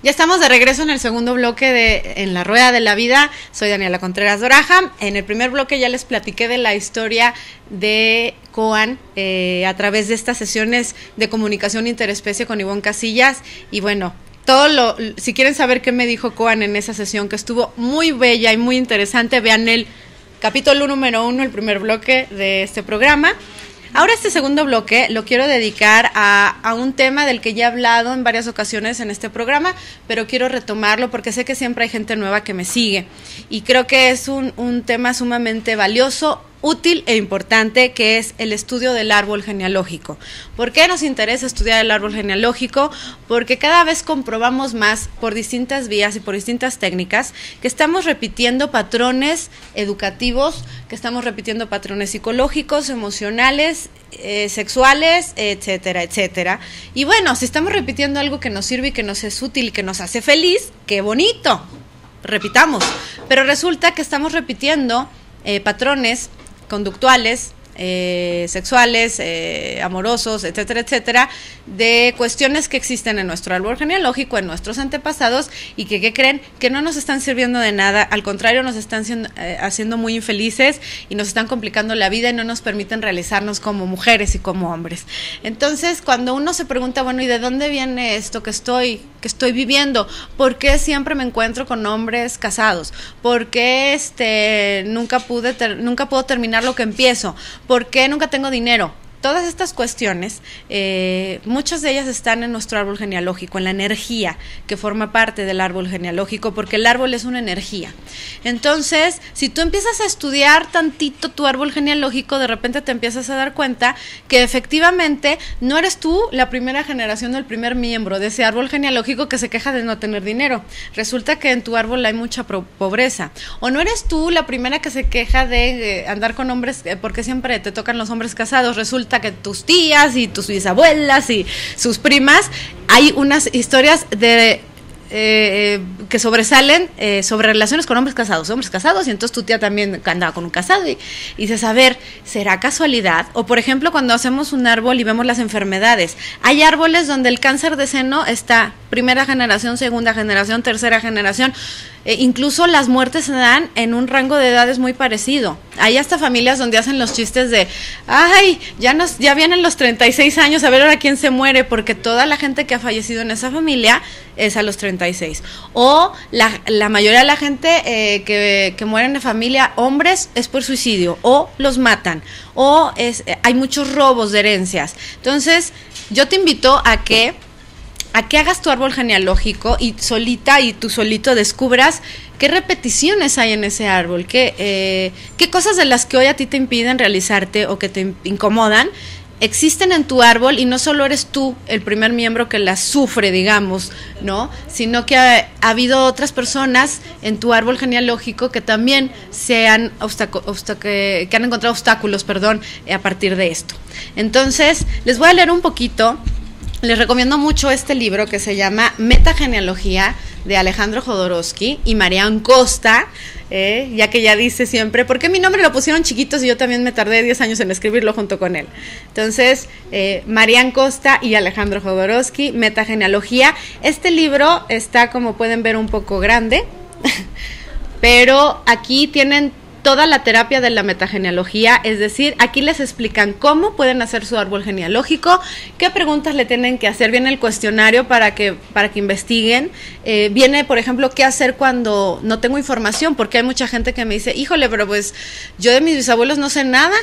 Ya estamos de regreso en el segundo bloque de En la Rueda de la Vida. Soy Daniela Contreras Doraja. En el primer bloque ya les platiqué de la historia de Koan a través de estas sesiones de comunicación interespecie con Ivonne Casillas. Y bueno, si quieren saber qué me dijo Koan en esa sesión, que estuvo muy bella y muy interesante, vean el capítulo número 1, el primer bloque de este programa. Ahora este segundo bloque lo quiero dedicar a un tema del que ya he hablado en varias ocasiones en este programa, pero quiero retomarlo porque sé que siempre hay gente nueva que me sigue y creo que es un tema sumamente valioso, útil e importante, que es el estudio del árbol genealógico. ¿Por qué nos interesa estudiar el árbol genealógico? Porque cada vez comprobamos más por distintas vías y por distintas técnicas que estamos repitiendo patrones educativos, que estamos repitiendo patrones psicológicos, emocionales, sexuales, etcétera, etcétera. Y bueno, si estamos repitiendo algo que nos sirve y que nos es útil y que nos hace feliz, ¡qué bonito! Repitamos. Pero resulta que estamos repitiendo patrones conductuales, sexuales, amorosos, etcétera, etcétera, de cuestiones que existen en nuestro árbol genealógico, en nuestros antepasados, y que ¿qué creen? Que no nos están sirviendo de nada, al contrario, nos están haciendo muy infelices y nos están complicando la vida y no nos permiten realizarnos como mujeres y como hombres. Entonces, cuando uno se pregunta, bueno, ¿y de dónde viene esto que estoy viviendo? ¿Por qué siempre me encuentro con hombres casados? ¿Por qué nunca puedo terminar lo que empiezo? ¿Por qué nunca tengo dinero? Todas estas cuestiones, muchas de ellas están en nuestro árbol genealógico, en la energía que forma parte del árbol genealógico, porque el árbol es una energía. Entonces, si tú empiezas a estudiar tantito tu árbol genealógico, de repente te empiezas a dar cuenta que efectivamente no eres tú la primera generación o el primer miembro de ese árbol genealógico que se queja de no tener dinero. Resulta que en tu árbol hay mucha pobreza. O no eres tú la primera que se queja de andar con hombres, porque siempre te tocan los hombres casados. Resulta que tus tías y tus bisabuelas y sus primas, hay unas historias de que sobresalen sobre relaciones con hombres casados, y entonces tu tía también andaba con un casado y dices, a ver, ¿será casualidad? O por ejemplo, cuando hacemos un árbol y vemos las enfermedades, hay árboles donde el cáncer de seno está primera generación, segunda generación, tercera generación, incluso las muertes se dan en un rango de edades muy parecido. Hay hasta familias donde hacen los chistes de, ay, ya vienen los 36 años, a ver ahora quién se muere, porque toda la gente que ha fallecido en esa familia es a los 36. O la mayoría de la gente que mueren de familia, hombres, es por suicidio, o los matan, o hay muchos robos de herencias. Entonces, yo te invito a que hagas tu árbol genealógico y tú solito descubras qué repeticiones hay en ese árbol, qué cosas de las que hoy a ti te impiden realizarte o que te incomodan existen en tu árbol, y no solo eres tú el primer miembro que las sufre, digamos, ¿no? Sino que ha habido otras personas en tu árbol genealógico que también que han encontrado obstáculos, a partir de esto. Entonces, les voy a leer un poquito. Les recomiendo mucho este libro que se llama Metagenealogía, de Alejandro Jodorowsky y Marian Costa, ya que ella dice siempre, ¿por qué mi nombre lo pusieron chiquitos y yo también me tardé 10 años en escribirlo junto con él? Entonces, Marian Costa y Alejandro Jodorowsky, Metagenealogía. Este libro está, como pueden ver, un poco grande, pero aquí tienen toda la terapia de la metagenealogía, es decir, aquí les explican cómo pueden hacer su árbol genealógico, qué preguntas le tienen que hacer, viene el cuestionario para que investiguen, viene, por ejemplo, qué hacer cuando no tengo información, porque hay mucha gente que me dice, híjole, pero pues yo de mis bisabuelos no sé nada.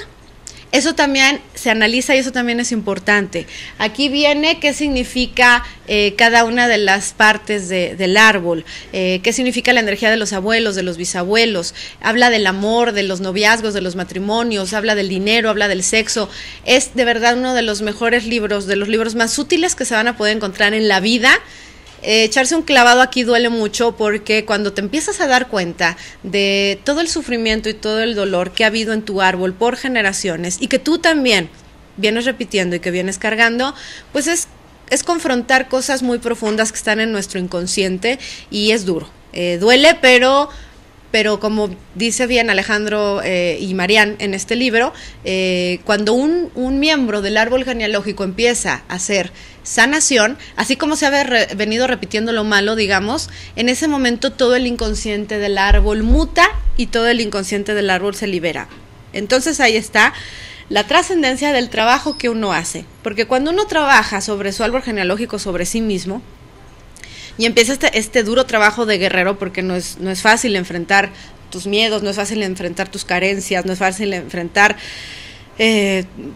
Eso también se analiza y eso también es importante. Aquí viene qué significa cada una de las partes del árbol, qué significa la energía de los abuelos, de los bisabuelos, habla del amor, de los noviazgos, de los matrimonios, habla del dinero, habla del sexo. Es de verdad uno de los mejores libros, de los libros más útiles que se van a poder encontrar en la vida. Echarse un clavado aquí duele mucho, porque cuando te empiezas a dar cuenta de todo el sufrimiento y todo el dolor que ha habido en tu árbol por generaciones y que tú también vienes repitiendo y que vienes cargando, pues es confrontar cosas muy profundas que están en nuestro inconsciente, y es duro, duele, pero pero como dice bien Alejandro y Marian en este libro, cuando un miembro del árbol genealógico empieza a hacer sanación, así como se ha venido repitiendo lo malo, digamos, en ese momento todo el inconsciente del árbol muta y todo el inconsciente del árbol se libera. Entonces ahí está la trascendencia del trabajo que uno hace, porque cuando uno trabaja sobre su árbol genealógico, sobre sí mismo, y empieza este duro trabajo de guerrero, porque no es fácil enfrentar tus miedos, no es fácil enfrentar tus carencias, no es fácil enfrentar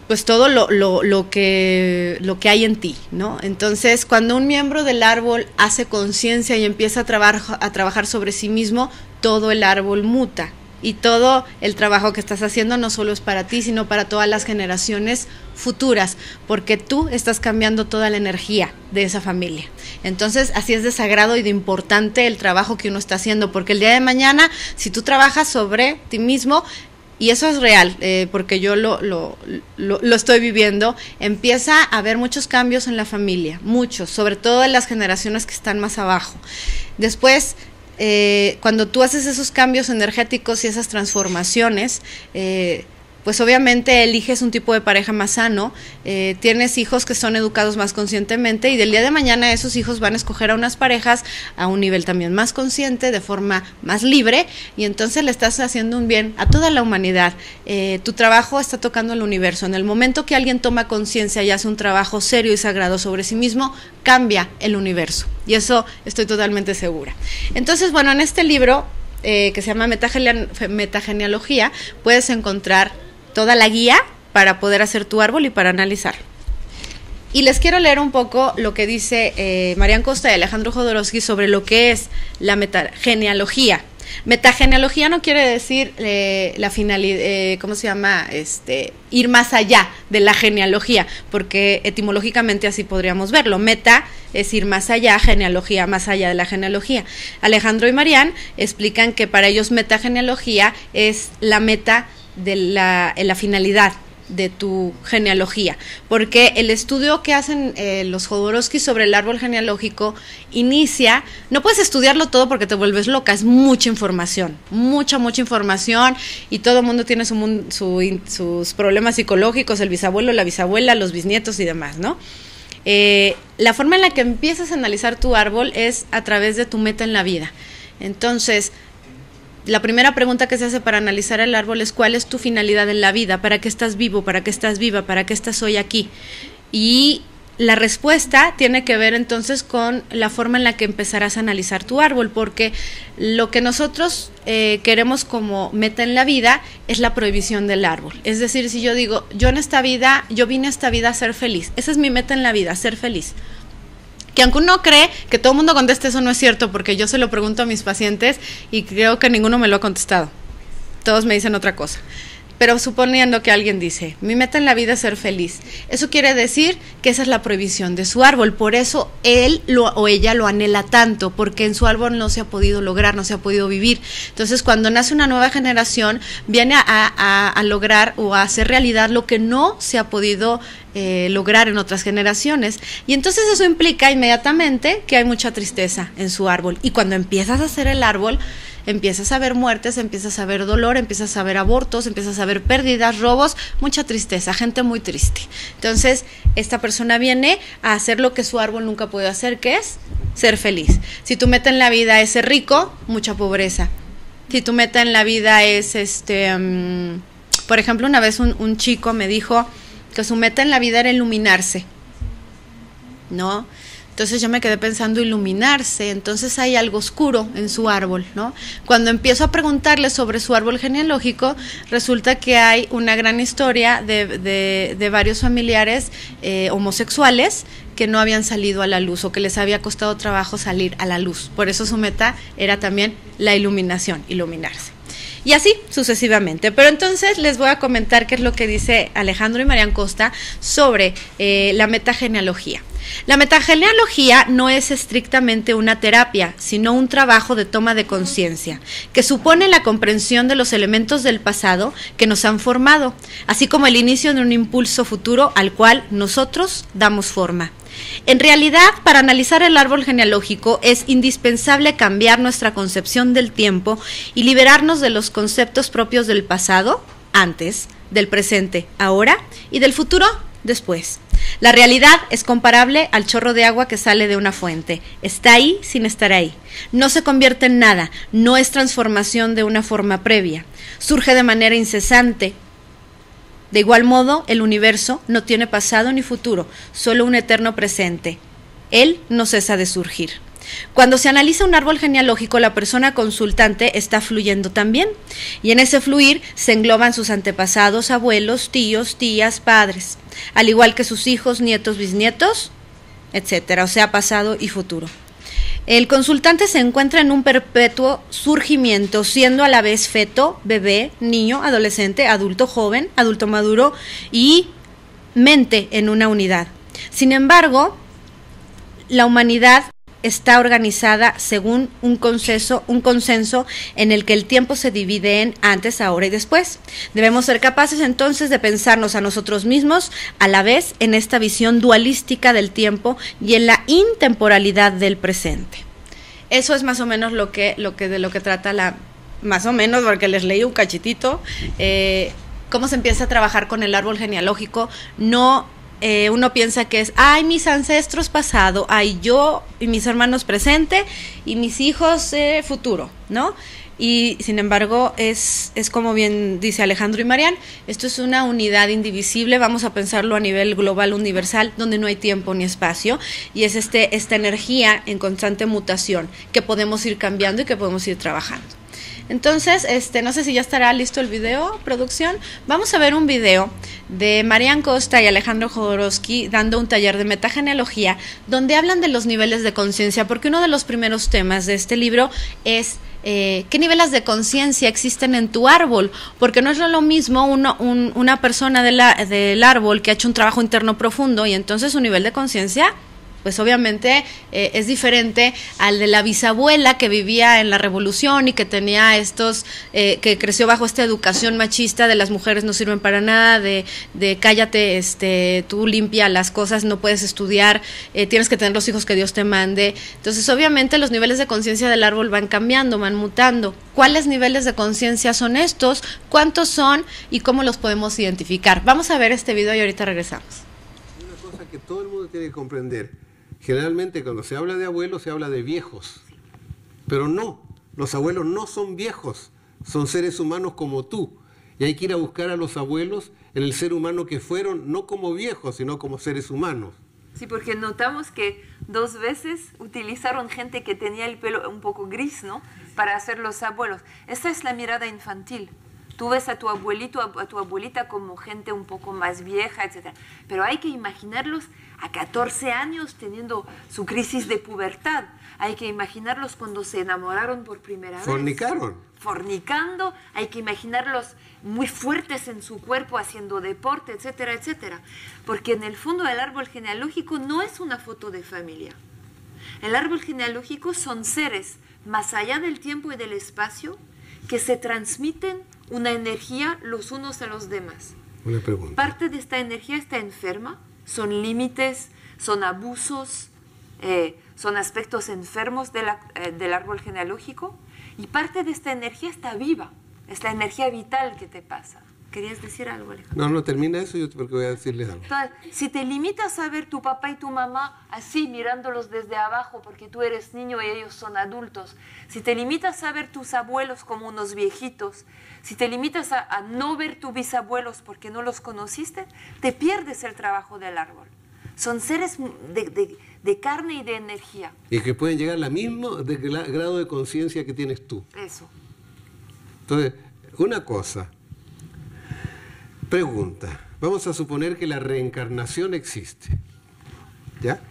pues todo lo que hay en ti, ¿no? Entonces, cuando un miembro del árbol hace conciencia y empieza a trabajar sobre sí mismo, todo el árbol muta. Y todo el trabajo que estás haciendo no solo es para ti, sino para todas las generaciones futuras, porque tú estás cambiando toda la energía de esa familia. Entonces, así es de sagrado y de importante el trabajo que uno está haciendo, porque el día de mañana, si tú trabajas sobre ti mismo, y eso es real, porque yo lo estoy viviendo, empieza a haber muchos cambios en la familia, muchos, sobre todo en las generaciones que están más abajo. Después, cuando tú haces esos cambios energéticos y esas transformaciones, pues obviamente eliges un tipo de pareja más sano, tienes hijos que son educados más conscientemente y del día de mañana esos hijos van a escoger a unas parejas a un nivel también más consciente, de forma más libre, y entonces le estás haciendo un bien a toda la humanidad. Tu trabajo está tocando el universo. En el momento que alguien toma conciencia y hace un trabajo serio y sagrado sobre sí mismo, cambia el universo, y eso estoy totalmente segura. Entonces, bueno, en este libro que se llama Metagenealogía, puedes encontrar toda la guía para poder hacer tu árbol y para analizar. Y les quiero leer un poco lo que dice Marian Costa y Alejandro Jodorowsky sobre lo que es la metagenealogía. Metagenealogía no quiere decir la finalidad, ¿cómo se llama? Ir más allá de la genealogía, porque etimológicamente así podríamos verlo. Meta es ir más allá, genealogía más allá de la genealogía. Alejandro y Marian explican que para ellos metagenealogía es la meta de la finalidad de tu genealogía, porque el estudio que hacen los Jodorowsky sobre el árbol genealógico inicia, no puedes estudiarlo todo porque te vuelves loca, es mucha información, mucha información, y todo el mundo tiene sus problemas psicológicos, el bisabuelo, la bisabuela, los bisnietos y demás, ¿no? La forma en la que empiezas a analizar tu árbol es a través de tu meta en la vida. Entonces, la primera pregunta que se hace para analizar el árbol es: ¿cuál es tu finalidad en la vida? ¿Para qué estás vivo? ¿Para qué estás viva? ¿Para qué estás hoy aquí? Y la respuesta tiene que ver entonces con la forma en la que empezarás a analizar tu árbol, porque lo que nosotros queremos como meta en la vida es la prohibición del árbol. Es decir, si yo digo, yo vine a esta vida a ser feliz, esa es mi meta en la vida, ser feliz. Que aunque uno cree que todo el mundo conteste, eso no es cierto, porque yo se lo pregunto a mis pacientes y creo que ninguno me lo ha contestado. Todos me dicen otra cosa. Pero suponiendo que alguien dice, mi meta en la vida es ser feliz, eso quiere decir que esa es la prohibición de su árbol. Por eso él o ella lo anhela tanto, porque en su árbol no se ha podido lograr, no se ha podido vivir. Entonces, cuando nace una nueva generación, viene a lograr o a hacer realidad lo que no se ha podido lograr en otras generaciones. Y entonces eso implica inmediatamente que hay mucha tristeza en su árbol. Y cuando empiezas a hacer el árbol, empiezas a ver muertes, empiezas a ver dolor, empiezas a ver abortos, empiezas a ver pérdidas, robos, mucha tristeza, gente muy triste. Entonces, esta persona viene a hacer lo que su árbol nunca puede hacer, que es ser feliz. Si tu meta en la vida es ser rico, mucha pobreza. Si tu meta en la vida es, por ejemplo, una vez un chico me dijo que su meta en la vida era iluminarse, ¿no? Entonces yo me quedé pensando, iluminarse, entonces hay algo oscuro en su árbol, ¿no? Cuando empiezo a preguntarle sobre su árbol genealógico, resulta que hay una gran historia de varios familiares homosexuales que no habían salido a la luz o que les había costado trabajo salir a la luz. Por eso su meta era también la iluminación, iluminarse. Y así sucesivamente. Pero entonces les voy a comentar qué es lo que dice Alejandro y Marian Costa sobre la metagenealogía. La metagenealogía no es estrictamente una terapia, sino un trabajo de toma de conciencia, que supone la comprensión de los elementos del pasado que nos han formado, así como el inicio de un impulso futuro al cual nosotros damos forma. En realidad, para analizar el árbol genealógico es indispensable cambiar nuestra concepción del tiempo y liberarnos de los conceptos propios del pasado, antes, del presente, ahora, y del futuro, después. La realidad es comparable al chorro de agua que sale de una fuente. Está ahí sin estar ahí. No se convierte en nada, no es transformación de una forma previa. Surge de manera incesante. De igual modo, el universo no tiene pasado ni futuro, solo un eterno presente. Él no cesa de surgir. Cuando se analiza un árbol genealógico, la persona consultante está fluyendo también, y en ese fluir se engloban sus antepasados, abuelos, tíos, tías, padres, al igual que sus hijos, nietos, bisnietos, etcétera, o sea, pasado y futuro. El consultante se encuentra en un perpetuo surgimiento, siendo a la vez feto, bebé, niño, adolescente, adulto joven, adulto maduro y mente en una unidad. Sin embargo, la humanidad está organizada según un consenso en el que el tiempo se divide en antes, ahora y después. Debemos ser capaces entonces de pensarnos a nosotros mismos a la vez en esta visión dualística del tiempo y en la intemporalidad del presente. Eso es más o menos de lo que trata más o menos, porque les leí un cachitito, cómo se empieza a trabajar con el árbol genealógico. Uno piensa que es, ay, mis ancestros pasado, ay, yo y mis hermanos presente y mis hijos futuro, ¿no? Y sin embargo es como bien dice Alejandro y Marian, esto es una unidad indivisible, vamos a pensarlo a nivel global, universal, donde no hay tiempo ni espacio, y es esta energía en constante mutación que podemos ir cambiando y que podemos ir trabajando. Entonces, no sé si ya estará listo el video, producción. Vamos a ver un video de Marian Costa y Alejandro Jodorowsky dando un taller de metagenealogía, donde hablan de los niveles de conciencia, porque uno de los primeros temas de este libro es qué niveles de conciencia existen en tu árbol, porque no es lo mismo una persona del árbol que ha hecho un trabajo interno profundo y entonces su nivel de conciencia pues obviamente es diferente al de la bisabuela que vivía en la revolución y que tenía que creció bajo esta educación machista de las mujeres no sirven para nada, de cállate, tú limpia las cosas, no puedes estudiar, tienes que tener los hijos que Dios te mande. Entonces obviamente los niveles de conciencia del árbol van cambiando, van mutando. ¿Cuáles niveles de conciencia son estos? ¿Cuántos son? ¿Y cómo los podemos identificar? Vamos a ver este video y ahorita regresamos. Una cosa que todo el mundo tiene que comprender. Generalmente cuando se habla de abuelos se habla de viejos, pero no, los abuelos no son viejos, son seres humanos como tú, y hay que ir a buscar a los abuelos en el ser humano que fueron, no como viejos, sino como seres humanos. Sí, porque notamos que 2 veces utilizaron gente que tenía el pelo un poco gris, ¿no?, para hacer los abuelos. Esta es la mirada infantil. Tú ves a tu abuelito, a tu abuelita como gente un poco más vieja, etc. Pero hay que imaginarlos a 14 años teniendo su crisis de pubertad. Hay que imaginarlos cuando se enamoraron por primera vez. Fornicando. Hay que imaginarlos muy fuertes en su cuerpo, haciendo deporte, etcétera, etcétera. Porque en el fondo el árbol genealógico no es una foto de familia. El árbol genealógico son seres más allá del tiempo y del espacio que se transmiten una energía los unos a los demás. Una pregunta. Parte de esta energía está enferma, son límites, son abusos, son aspectos enfermos del árbol genealógico, y parte de esta energía está viva, es la energía vital que te pasa. ¿Querías decir algo, Alejandro? No, termina eso yo porque voy a decirles algo. Entonces, si te limitas a ver tu papá y tu mamá así, mirándolos desde abajo porque tú eres niño y ellos son adultos, si te limitas a ver tus abuelos como unos viejitos, si te limitas a no ver tus bisabuelos porque no los conociste, te pierdes el trabajo del árbol. Son seres de carne y de energía. Y que pueden llegar al mismo grado de conciencia que tienes tú. Eso. Entonces, una cosa... Pregunta, vamos a suponer que la reencarnación existe, ¿ya?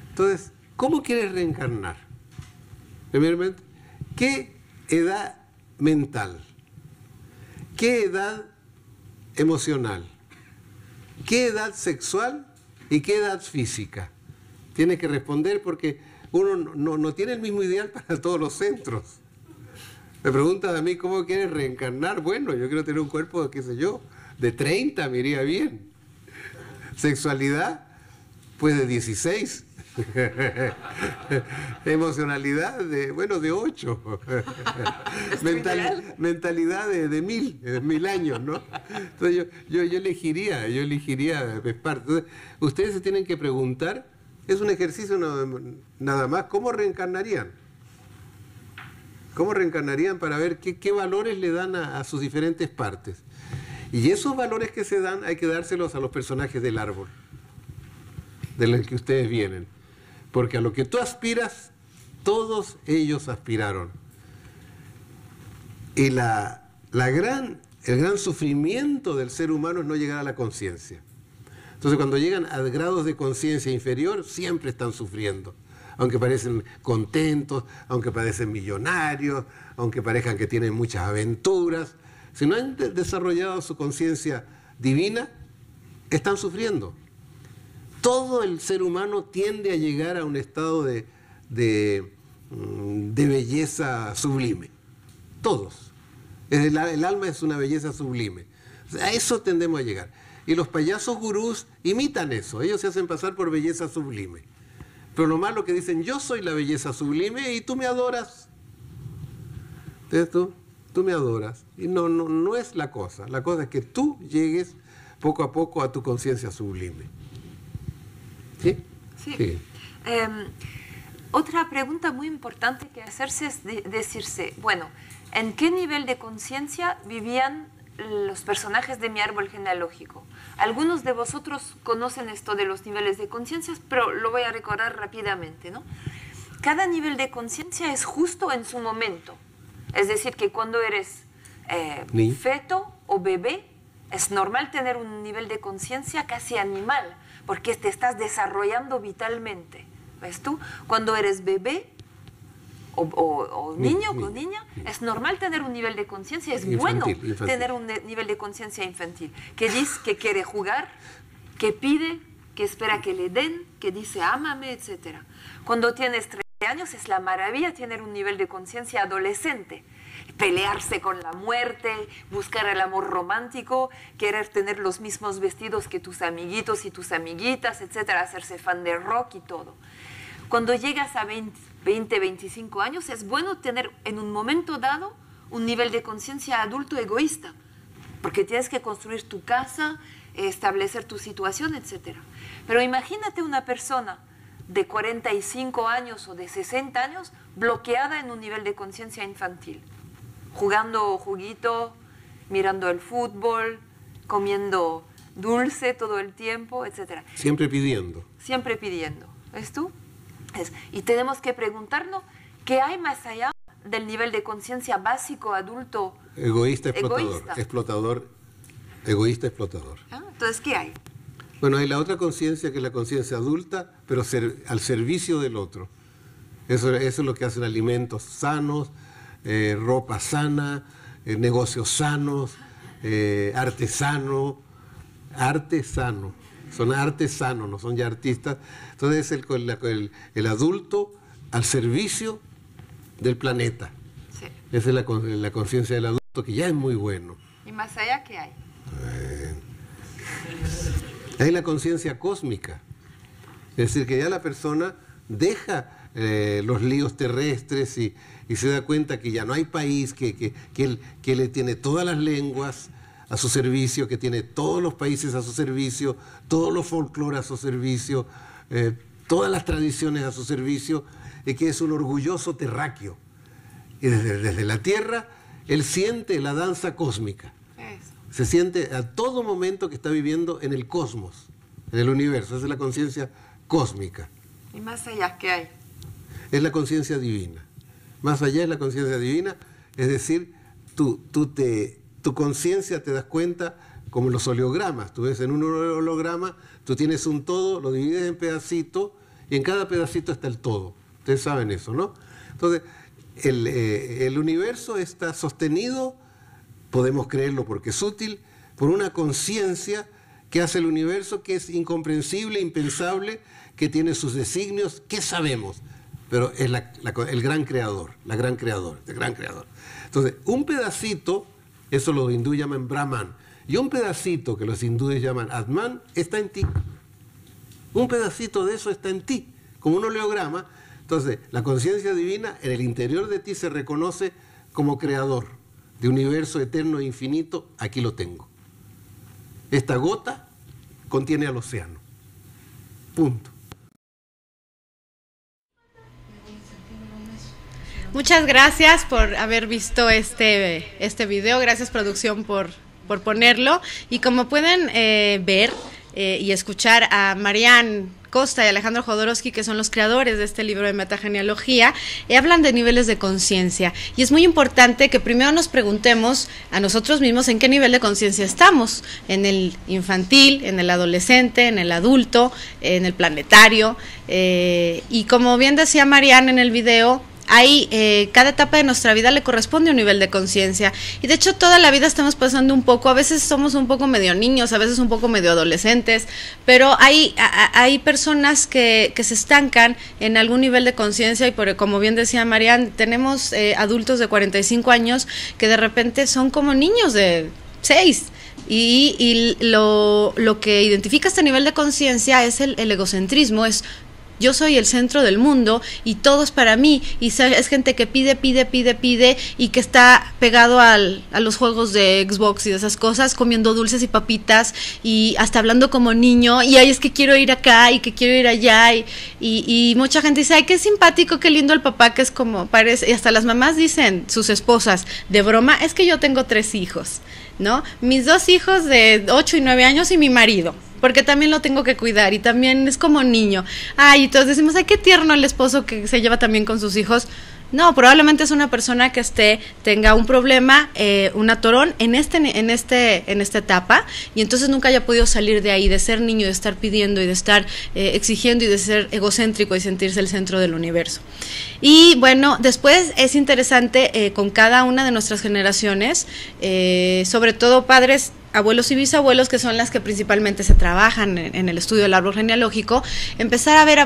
Entonces, ¿cómo quieres reencarnar? Primeramente, ¿qué edad mental? ¿Qué edad emocional? ¿Qué edad sexual? ¿Y qué edad física? Tienes que responder porque uno no tiene el mismo ideal para todos los centros. Me preguntas a mí, ¿cómo quieres reencarnar? Bueno, yo quiero tener un cuerpo, qué sé yo, de 30 me iría bien. Sexualidad, pues de 16. Emocionalidad de 8. Mentalidad de 1000 años, ¿no? Entonces yo elegiría Vespar. Entonces, ustedes se tienen que preguntar, es un ejercicio nada más, ¿cómo reencarnarían? ¿Cómo reencarnarían para ver qué valores le dan a sus diferentes partes? Y esos valores que se dan hay que dárselos a los personajes del árbol, de los que ustedes vienen. Porque a lo que tú aspiras, todos ellos aspiraron. Y el gran sufrimiento del ser humano es no llegar a la conciencia. Entonces, cuando llegan a grados de conciencia inferior, siempre están sufriendo. Aunque parecen contentos, aunque parecen millonarios, aunque parezcan que tienen muchas aventuras. Si no han desarrollado su conciencia divina, están sufriendo. Todo el ser humano tiende a llegar a un estado de belleza sublime. Todos. El alma es una belleza sublime. A eso tendemos a llegar. Y los payasos gurús imitan eso. Ellos se hacen pasar por belleza sublime. Pero lo malo que dicen, yo soy la belleza sublime y tú me adoras. Entonces tú me adoras. Y no es la cosa. La cosa es que tú llegues poco a poco a tu conciencia sublime. ¿Sí? Sí. Otra pregunta muy importante que hacerse es decirse, bueno, ¿en qué nivel de conciencia vivían los personajes de mi árbol genealógico? Algunos de vosotros conocen esto de los niveles de conciencia, pero lo voy a recordar rápidamente, ¿no? Cada nivel de conciencia es justo en su momento. Es decir, que cuando eres feto o bebé, es normal tener un nivel de conciencia casi animal, porque te estás desarrollando vitalmente. ¿Ves tú? Cuando eres bebé o niño o niña, es normal tener un nivel de conciencia, es bueno tener un nivel de conciencia infantil, que dice que quiere jugar, que pide, que espera que le den, que dice ámame, etc. Cuando tienes 13 años es la maravilla tener un nivel de conciencia adolescente, pelearse con la muerte, buscar el amor romántico, querer tener los mismos vestidos que tus amiguitos y tus amiguitas, etcétera, hacerse fan de rock y todo. Cuando llegas a 20, 25 años, es bueno tener en un momento dado un nivel de conciencia adulto egoísta, porque tienes que construir tu casa, establecer tu situación, etcétera. Pero imagínate una persona de 45 años o de 60 años bloqueada en un nivel de conciencia infantil, jugando juguito, mirando el fútbol, comiendo dulce todo el tiempo, etc. Siempre pidiendo. Siempre pidiendo. ¿Ves tú? Y tenemos que preguntarnos qué hay más allá del nivel de conciencia básico adulto. Egoísta, explotador. Egoísta, explotador. ¿Ah? Entonces, ¿qué hay? Bueno, hay la otra conciencia, que es la conciencia adulta, pero al servicio del otro. Eso es lo que hacen alimentos sanos, ropa sana, negocios sanos, artesano. Son artesanos, no son ya artistas. Entonces el adulto al servicio del planeta. Sí. Esa es la conciencia del adulto, que ya es muy bueno. ¿Y más allá qué hay? Hay la conciencia cósmica. Es decir, que ya la persona deja los líos terrestres y se da cuenta que ya no hay país, que él tiene todas las lenguas a su servicio, que tiene todos los países a su servicio, todos los folclores a su servicio, todas las tradiciones a su servicio, y que es un orgulloso terráqueo. Y desde la Tierra, él siente la danza cósmica. Eso. Se siente a todo momento que está viviendo en el cosmos, en el universo. Esa es la conciencia cósmica. ¿Y más allá qué hay? Es la conciencia divina. Más allá es la conciencia divina, es decir, tu conciencia te das cuenta como los hologramas. Tú ves en un holograma, tú tienes un todo, lo divides en pedacitos y en cada pedacito está el todo. Ustedes saben eso, ¿no? Entonces, el universo está sostenido, podemos creerlo porque es útil, por una conciencia que hace el universo, que es incomprensible, impensable, que tiene sus designios, que sabemos, pero es el gran creador, el gran creador. Entonces, un pedacito, eso los hindúes llaman Brahman, y un pedacito que los hindúes llaman Atman, está en ti. Un pedacito de eso está en ti, como un oleograma. Entonces, la conciencia divina en el interior de ti se reconoce como creador de universo eterno e infinito. Aquí lo tengo. Esta gota contiene al océano. Punto. Muchas gracias por haber visto este video. Gracias, producción, por ponerlo. Y como pueden ver y escuchar a Marian Costa y Alejandro Jodorowsky, que son los creadores de este libro de metagenealogía, hablan de niveles de conciencia. Y es muy importante que primero nos preguntemos a nosotros mismos en qué nivel de conciencia estamos. En el infantil, en el adolescente, en el adulto, en el planetario. Y como bien decía Marian en el video, cada etapa de nuestra vida le corresponde un nivel de conciencia, y de hecho toda la vida estamos pasando un poco, a veces somos un poco medio niños, a veces un poco medio adolescentes, pero hay personas que se estancan en algún nivel de conciencia, y como bien decía Marian, tenemos adultos de 45 años que de repente son como niños de 6. Y lo que identifica este nivel de conciencia es el egocentrismo, es yo soy el centro del mundo y todo es para mí, y es gente que pide y que está pegado a los juegos de Xbox y de esas cosas, comiendo dulces y papitas y hasta hablando como niño, y ay, es que quiero ir acá y que quiero ir allá, y mucha gente dice, ay, qué simpático, qué lindo el papá, que es como parece, y hasta las mamás dicen, sus esposas, de broma, es que yo tengo 3 hijos, ¿no? Mis 2 hijos de 8 y 9 años y mi marido, porque también lo tengo que cuidar y también es como niño. Ay, entonces decimos, ay, qué tierno el esposo que se lleva también con sus hijos. No, probablemente es una persona que tenga un problema, un atorón en esta etapa, y entonces nunca haya podido salir de ahí, de ser niño, de estar pidiendo y de estar exigiendo y de ser egocéntrico y sentirse el centro del universo. Y bueno, después es interesante con cada una de nuestras generaciones, sobre todo padres, abuelos y bisabuelos, que son las que principalmente se trabajan en el estudio del árbol genealógico, empezar a ver,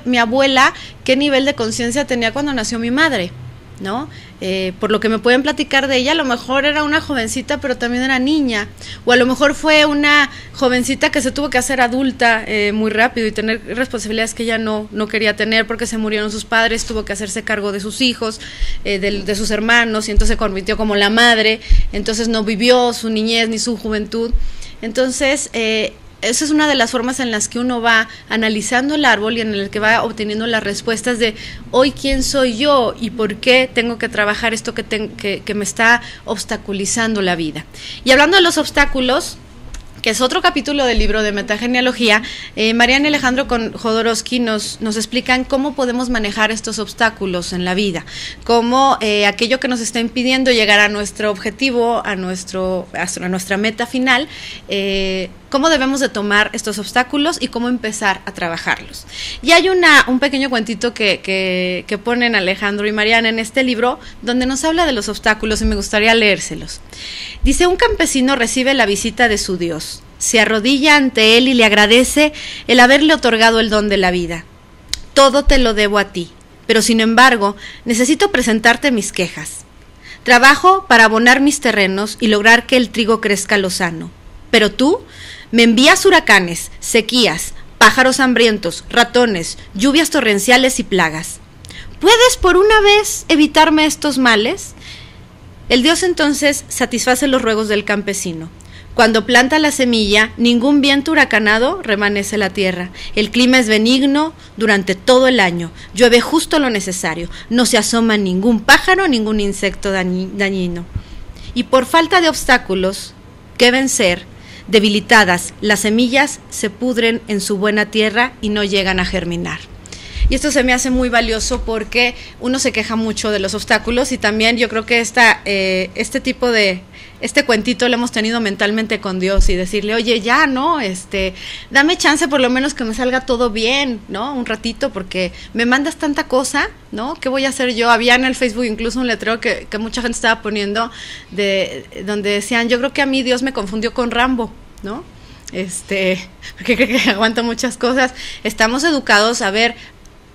mi abuela, qué nivel de conciencia tenía cuando nació mi madre, ¿no? Por lo que me pueden platicar de ella, a lo mejor era una jovencita, pero también era niña, o a lo mejor fue una jovencita que se tuvo que hacer adulta muy rápido y tener responsabilidades que ella no quería tener porque se murieron sus padres, tuvo que hacerse cargo de sus hijos, de sus hermanos, y entonces se convirtió como la madre, entonces no vivió su niñez ni su juventud. Entonces esa es una de las formas en las que uno va analizando el árbol y en el que va obteniendo las respuestas de hoy quién soy yo y por qué tengo que trabajar esto que me está obstaculizando la vida. Y hablando de los obstáculos, que es otro capítulo del libro de metagenealogía, Marian y Alejandro Jodorowsky nos explican cómo podemos manejar estos obstáculos en la vida, cómo aquello que nos está impidiendo llegar a nuestro objetivo, a nuestra meta final, cómo debemos de tomar estos obstáculos y cómo empezar a trabajarlos. Y hay un pequeño cuentito que ponen Alejandro y Mariana en este libro, donde nos habla de los obstáculos, y me gustaría leérselos. Dice: un campesino recibe la visita de su Dios, se arrodilla ante él y le agradece el haberle otorgado el don de la vida. Todo te lo debo a ti, pero sin embargo necesito presentarte mis quejas. Trabajo para abonar mis terrenos y lograr que el trigo crezca lozano, pero tú me envías huracanes, sequías, pájaros hambrientos, ratones, lluvias torrenciales y plagas. ¿Puedes por una vez evitarme estos males? El Dios entonces satisface los ruegos del campesino. Cuando planta la semilla, ningún viento huracanado remanece la tierra. El clima es benigno durante todo el año. Llueve justo lo necesario. No se asoma ningún pájaro, ningún insecto dañino. Y por falta de obstáculos que vencer, debilitadas, las semillas se pudren en su buena tierra y no llegan a germinar. Y esto se me hace muy valioso porque uno se queja mucho de los obstáculos, y también yo creo que este cuentito lo hemos tenido mentalmente con Dios, y decirle, oye, ya, ¿no? Dame chance por lo menos que me salga todo bien, ¿no? Un ratito, porque me mandas tanta cosa, ¿no? ¿Qué voy a hacer yo? Había en el Facebook incluso un letrero que mucha gente estaba poniendo, donde decían, yo creo que a mí Dios me confundió con Rambo, ¿no? Porque creo que aguanto muchas cosas. Estamos educados a ver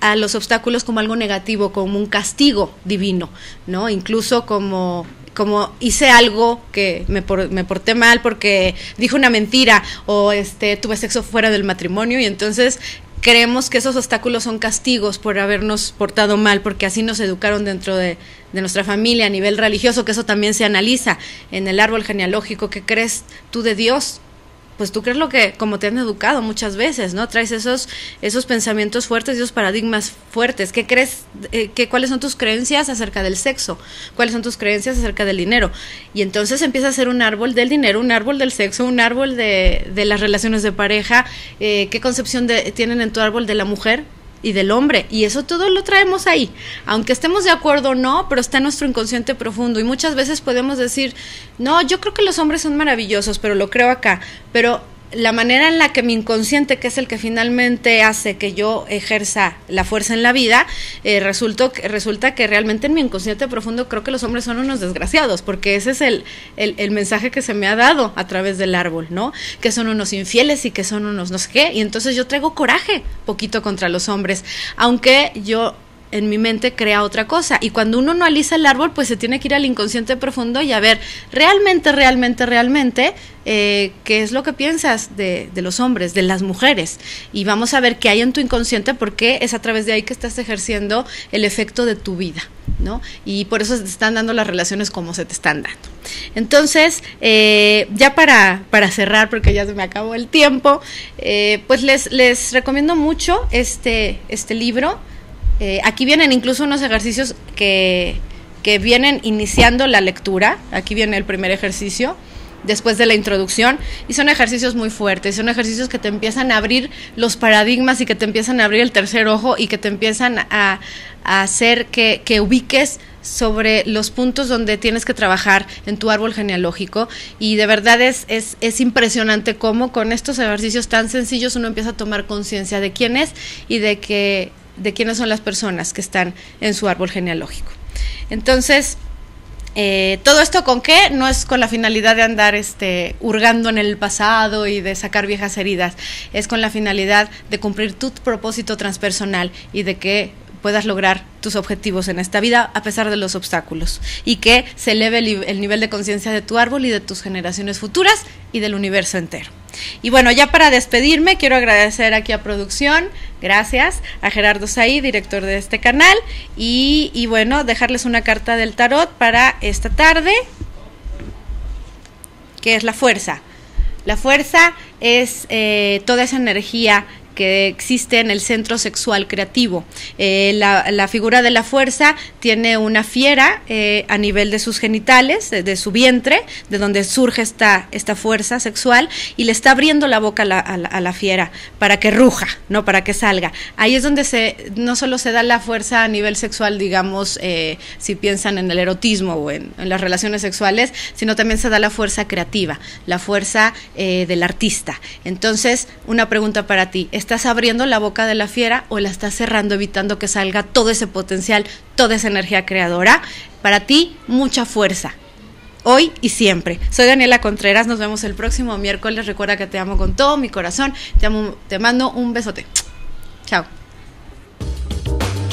a los obstáculos como algo negativo, como un castigo divino, ¿no? Incluso como como hice algo que me porté mal porque dije una mentira o tuve sexo fuera del matrimonio, y entonces creemos que esos obstáculos son castigos por habernos portado mal, porque así nos educaron dentro de nuestra familia a nivel religioso, que eso también se analiza en el árbol genealógico. ¿Qué crees tú de Dios? Pues tú crees lo que, como te han educado muchas veces, ¿no? Traes esos pensamientos fuertes, esos paradigmas fuertes. ¿Qué crees? ¿Cuáles son tus creencias acerca del sexo? ¿Cuáles son tus creencias acerca del dinero? Y entonces empieza a ser un árbol del dinero, un árbol del sexo, un árbol de las relaciones de pareja. ¿Qué concepción tienen en tu árbol de la mujer y del hombre? Y eso todo lo traemos ahí, aunque estemos de acuerdo o no, pero está en nuestro inconsciente profundo, y muchas veces podemos decir, no, yo creo que los hombres son maravillosos, pero lo creo acá, pero la manera en la que mi inconsciente, que es el que finalmente hace que yo ejerza la fuerza en la vida, resulta que realmente en mi inconsciente profundo creo que los hombres son unos desgraciados, porque ese es el mensaje que se me ha dado a través del árbol, ¿no? Que son unos infieles y que son unos no sé qué, y entonces yo traigo coraje poquito contra los hombres, aunque yo en mi mente crea otra cosa. Y cuando uno no analiza el árbol, pues se tiene que ir al inconsciente profundo y a ver realmente qué es lo que piensas de los hombres, de las mujeres, y vamos a ver qué hay en tu inconsciente, porque es a través de ahí que estás ejerciendo el efecto de tu vida, ¿no? Y por eso se te están dando las relaciones como se te están dando. Entonces, ya para cerrar, porque ya se me acabó el tiempo, pues les recomiendo mucho este libro. Aquí vienen incluso unos ejercicios que vienen iniciando la lectura. Aquí viene el primer ejercicio, después de la introducción, y son ejercicios muy fuertes, son ejercicios que te empiezan a abrir los paradigmas y que te empiezan a abrir el tercer ojo y que te empiezan a hacer que ubiques sobre los puntos donde tienes que trabajar en tu árbol genealógico. Y de verdad es impresionante cómo con estos ejercicios tan sencillos uno empieza a tomar conciencia de quién es y de quiénes son las personas que están en su árbol genealógico. Entonces, todo esto ¿con qué? No es con la finalidad de andar hurgando en el pasado y de sacar viejas heridas, es con la finalidad de cumplir tu propósito transpersonal y de que puedas lograr tus objetivos en esta vida a pesar de los obstáculos, y que se eleve el nivel de conciencia de tu árbol y de tus generaciones futuras y del universo entero. Y bueno, ya para despedirme, quiero agradecer aquí a producción, gracias, a Gerardo Saí, director de este canal, y bueno, dejarles una carta del tarot para esta tarde, que es la fuerza. La fuerza es toda esa energía que existe en el centro sexual creativo. La figura de la fuerza tiene una fiera a nivel de sus genitales, de su vientre, de donde surge esta fuerza sexual, y le está abriendo la boca a la fiera para que ruja, no para que salga. Ahí es donde no solo se da la fuerza a nivel sexual, digamos, si piensan en el erotismo o en las relaciones sexuales, sino también se da la fuerza creativa, la fuerza del artista. Entonces, una pregunta para ti: ¿estás abriendo la boca de la fiera o la estás cerrando, evitando que salga todo ese potencial, toda esa energía creadora? Para ti, mucha fuerza, hoy y siempre. Soy Daniela Contreras, nos vemos el próximo miércoles. Recuerda que te amo con todo mi corazón, te mando un besote. Chao.